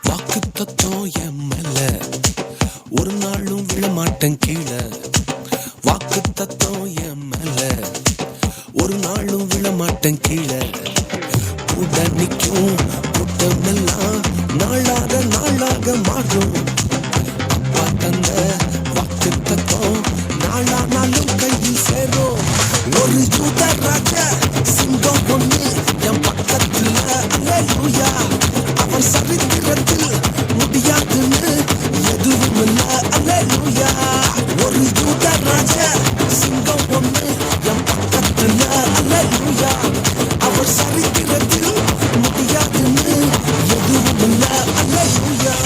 வாக்கு தத்துவம் என் மேல ஒரு நாளும் விழமாட்டேன் கீழே. வாக்கு தத்துவம் என் மேல ஒரு நாளும் விழமாட்டேன் கீழே. கூட நிற்கும் கூட்டமெல்லாம் நாளாக நாளாக மாறும். அப்பா தந்த வாக்கு தத்துவம் நாளானாலும் கையில் சேரும். ஒரு யூத ராஜா சிங்கம் ஒண்ணு என் பக்கத்துல, அல்லேலூயா. அவர் சரித்திரத்தில் முடியாதுன்னு எதுவும் இல்ல, அல்லேலூயா. ஒரு யூத ராஜா சிங்கம் ஒண்ணு என் பக்கத்துல, அல்லேலூயா. அவர் சரித்திரத்தில் முடியாதுன்னு எதுவும் இல்ல, அல்லேலூயா.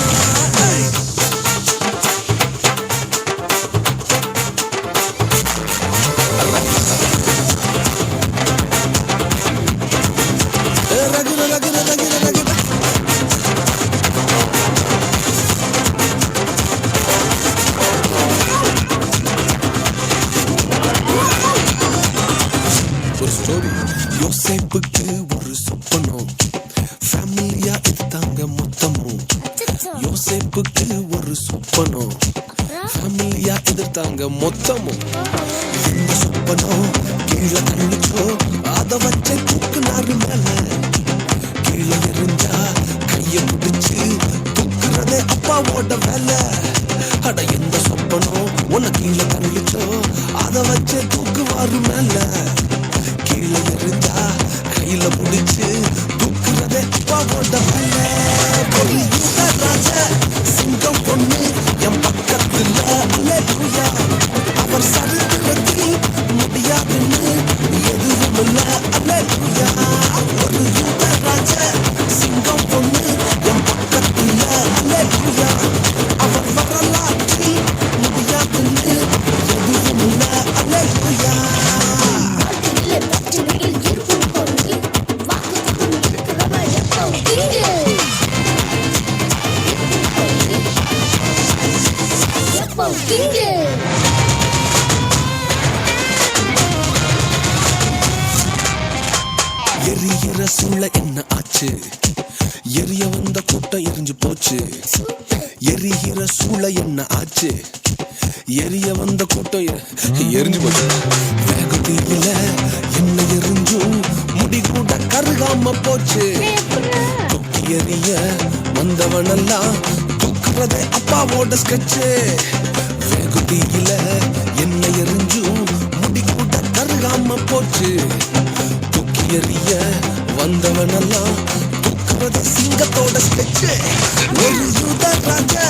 ஒரு ஸ்டோரி. யோசேப்புக்கு ஒரு சொப்பனம், ஃபேமிலியா எடுத்தாங்க மொத்தமும். யோசேப்புக்கு ஒரு சொப்பனம், ஃபேமிலியா எதிர்த்தாங்க மொத்தமும். இந்த சொப்பனம் கீழே தள்ளிச்சோ அதை வச்சு தூக்குனாரு மேல. கீழே எறிஞ்சா கைய பிடிச்சு தூக்குறதே அப்பாவோட வேலை. அட எந்த சொப்பனம் உன்னை கீழே தள்ளிச்சோ அதை வச்சு தூக்குவாரு மேல. கீழே எறிஞ்சா கையில பிடிச்சு தூக்குறதே அப்பாவோட வேலை. ஒரு யூத ராஜா சிங்கம் பொண்ணு என் பக்கத்துல, அல்லேலூயா. அவர் சரித்திரத்தில் முடியாதுன்னு எதுவும் இல்ல, அல்லேலூயா. ஒரு யூத ராஜா சிங்கம் பொண்ணு என் பக்கத்துல, அல்லேலூயா. அவர் வரலாற்றில் முடியாதுன்னு எதுவும் இல்ல, அல்லேலூயா. எரியிற சூளை என்ன ஆச்சு? எரிய வந்த கூட்டம் எரிஞ்சு போச்சு. எரிகிற சூளை என்ன ஆச்சு? எரிய வந்த கூட்டம் எரிஞ்சு போச்சு. வேகத்தில என்ன எரிஞ்சும் முடி கூட கருகாம போச்சு. தூக்கி எறிய வந்தவனெல்லாம் தூக்குறதே அப்பாவோட ஸ்கெட்சு. வேகத்தில என்ன எரிஞ்சும் முடி கூட கருகாம போச்சு. தூக்கி எறிய வந்தவனெல்லாம் தூக்குறதே சிங்கத்தோட ஸ்கெட்சு. ஒரு யூத ராஜா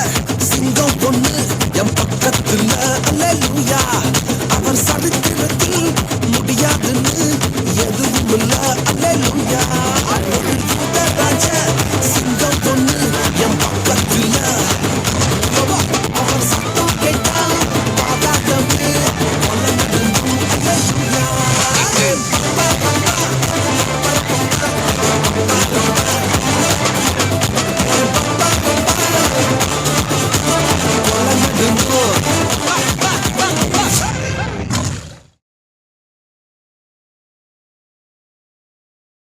சிங்கம் பொண்ணு என் பக்கத்துல, அல்லேலூயா.